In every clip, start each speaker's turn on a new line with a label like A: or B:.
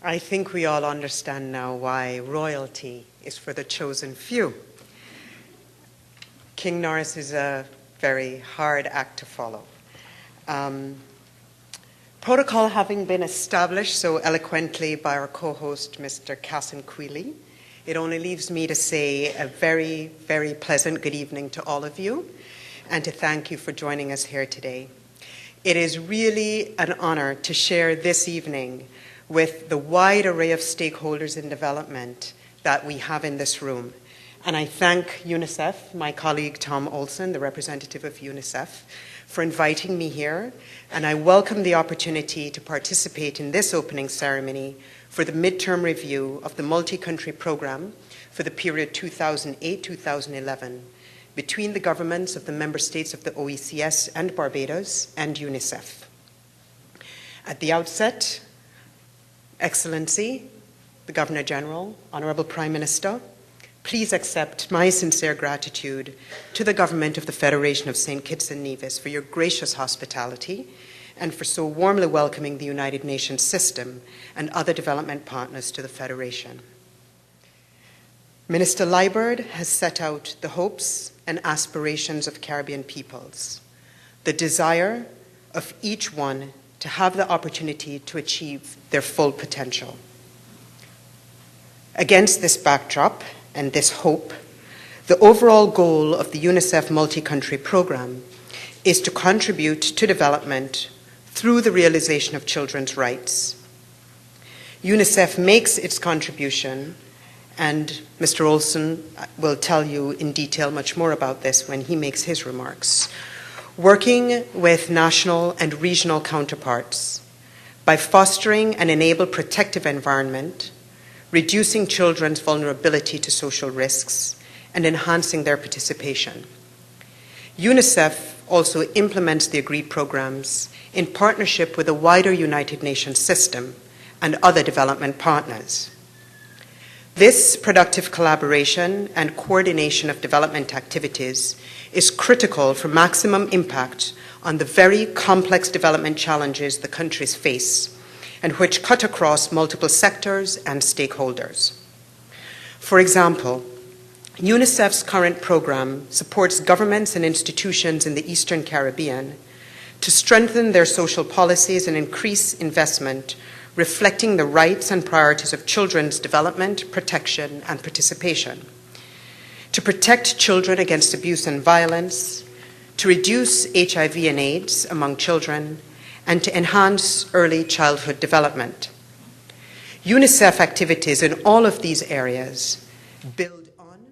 A: I think we all understand now why royalty is for the chosen few. King Norris is a very hard act to follow. Protocol having been established so eloquently by our co-host, Mr. Cassin Quealy, it only leaves me to say a very, very pleasant good evening to all of you and to thank you for joining us here today. It is really an honor to share this evening with the wide array of stakeholders in development that we have in this room. And I thank UNICEF, my colleague Tom Olson, the representative of UNICEF, for inviting me here. And I welcome the opportunity to participate in this opening ceremony for the midterm review of the MultiCountry program for the period 2008-2011 between the governments of the member states of the OECS and Barbados and UNICEF. At the outset, Excellency, the Governor General, Honorable Prime Minister, please accept my sincere gratitude to the Government of the Federation of St. Kitts and Nevis for your gracious hospitality and for so warmly welcoming the United Nations system and other development partners to the Federation. Minister Liburd has set out the hopes and aspirations of Caribbean peoples, the desire of each one to have the opportunity to achieve their full potential. Against this backdrop and this hope, the overall goal of the UNICEF MultiCountry program is to contribute to development through the realization of children's rights. UNICEF makes its contribution, and Mr. Olson will tell you in detail much more about this when he makes his remarks, working with national and regional counterparts by fostering an enabled protective environment, reducing children's vulnerability to social risks, and enhancing their participation. UNICEF also implements the agreed programs in partnership with the wider United Nations system and other development partners. This productive collaboration and coordination of development activities is critical for maximum impact on the very complex development challenges the countries face and which cut across multiple sectors and stakeholders. For example, UNICEF's current program supports governments and institutions in the Eastern Caribbean to strengthen their social policies and increase investment reflecting the rights and priorities of children's development, protection, and participation, to protect children against abuse and violence, to reduce HIV and AIDS among children, and to enhance early childhood development. UNICEF activities in all of these areas build on,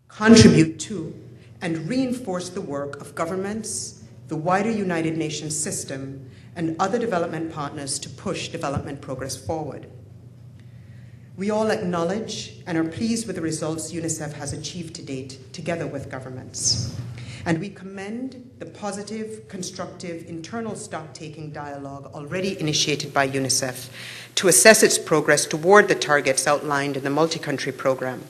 A: contribute to, and reinforce the work of governments, the wider United Nations system, and other development partners to push development progress forward. We all acknowledge and are pleased with the results UNICEF has achieved to date together with governments. And we commend the positive, constructive, internal stock-taking dialogue already initiated by UNICEF to assess its progress toward the targets outlined in the MultiCountry program.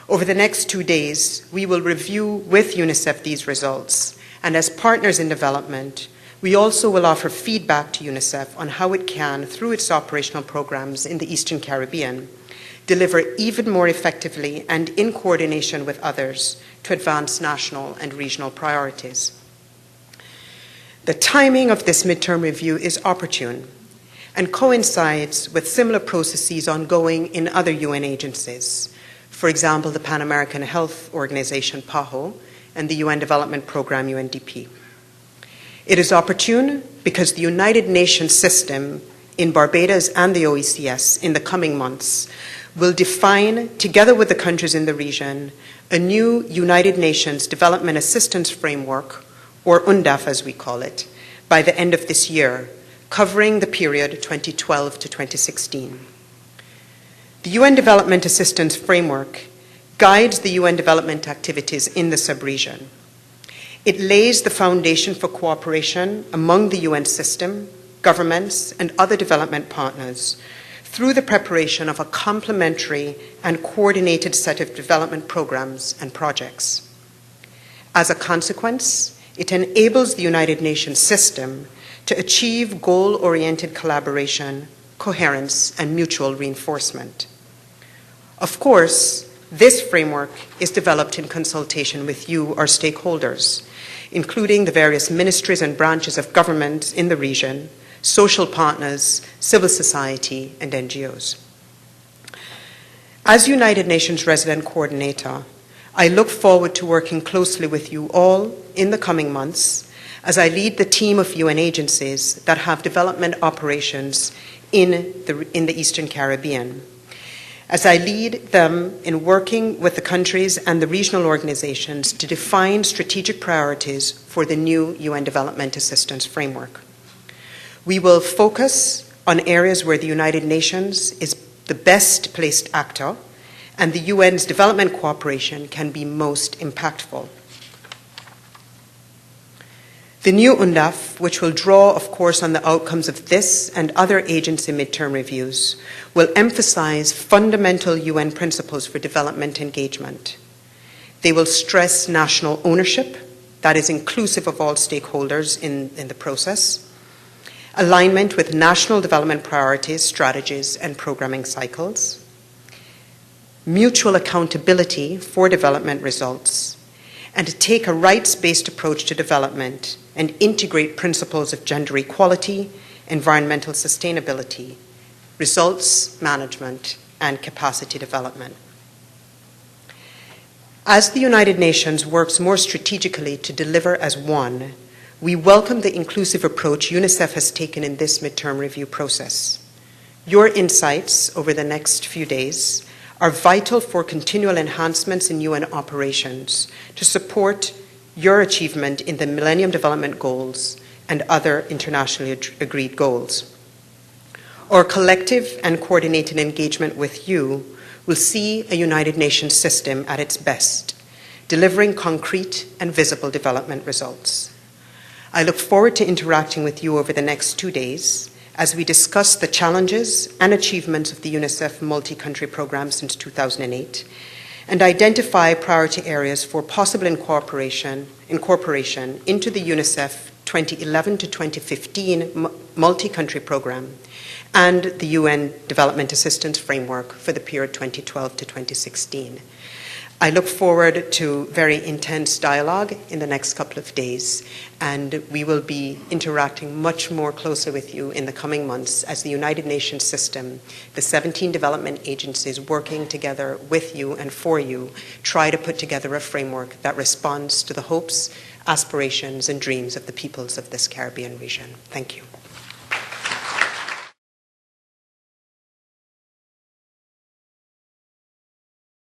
A: Over the next 2 days, we will review with UNICEF these results, and as partners in development, we also will offer feedback to UNICEF on how it can, through its operational programs in the Eastern Caribbean, deliver even more effectively and in coordination with others to advance national and regional priorities. The timing of this midterm review is opportune and coincides with similar processes ongoing in other UN agencies, for example, the Pan American Health Organization, PAHO, and the UN Development Program, UNDP. It is opportune because the United Nations system in Barbados and the OECS in the coming months will define, together with the countries in the region, a new United Nations Development Assistance Framework, or UNDAF as we call it, by the end of this year, covering the period 2012 to 2016. The UN Development Assistance Framework guides the UN development activities in the sub-region. It lays the foundation for cooperation among the UN system, governments, and other development partners through the preparation of a complementary and coordinated set of development programs and projects. As a consequence, it enables the United Nations system to achieve goal-oriented collaboration, coherence, and mutual reinforcement. Of course, this framework is developed in consultation with you, our stakeholders, including the various ministries and branches of government in the region, social partners, civil society, and NGOs. As United Nations Resident Coordinator, I look forward to working closely with you all in the coming months as I lead the team of UN agencies that have development operations in the Eastern Caribbean, as I lead them in working with the countries and the regional organizations to define strategic priorities for the new UN Development Assistance Framework. We will focus on areas where the United Nations is the best placed actor and the UN's development cooperation can be most impactful. The new UNDAF, which will draw, of course, on the outcomes of this and other agency midterm reviews, will emphasize fundamental UN principles for development engagement. They will stress national ownership, that is inclusive of all stakeholders in the process, alignment with national development priorities, strategies, and programming cycles, mutual accountability for development results, and to take a rights-based approach to development and integrate principles of gender equality, environmental sustainability, results management, and capacity development. As the United Nations works more strategically to deliver as one, we welcome the inclusive approach UNICEF has taken in this midterm review process. Your insights over the next few days are vital for continual enhancements in UN operations to support your achievement in the Millennium Development Goals and other internationally agreed goals. Our collective and coordinated engagement with you will see a United Nations system at its best, delivering concrete and visible development results. I look forward to interacting with you over the next 2 days as we discuss the challenges and achievements of the UNICEF multi-country program since 2008 and identify priority areas for possible incorporation into the UNICEF 2011 to 2015 multi-country program and the UN Development Assistance Framework for the period 2012 to 2016. I look forward to very intense dialogue in the next couple of days, and we will be interacting much more closely with you in the coming months as the United Nations system, the 17 development agencies working together with you and for you, try to put together a framework that responds to the hopes, aspirations, and dreams of the peoples of this Caribbean region. Thank you.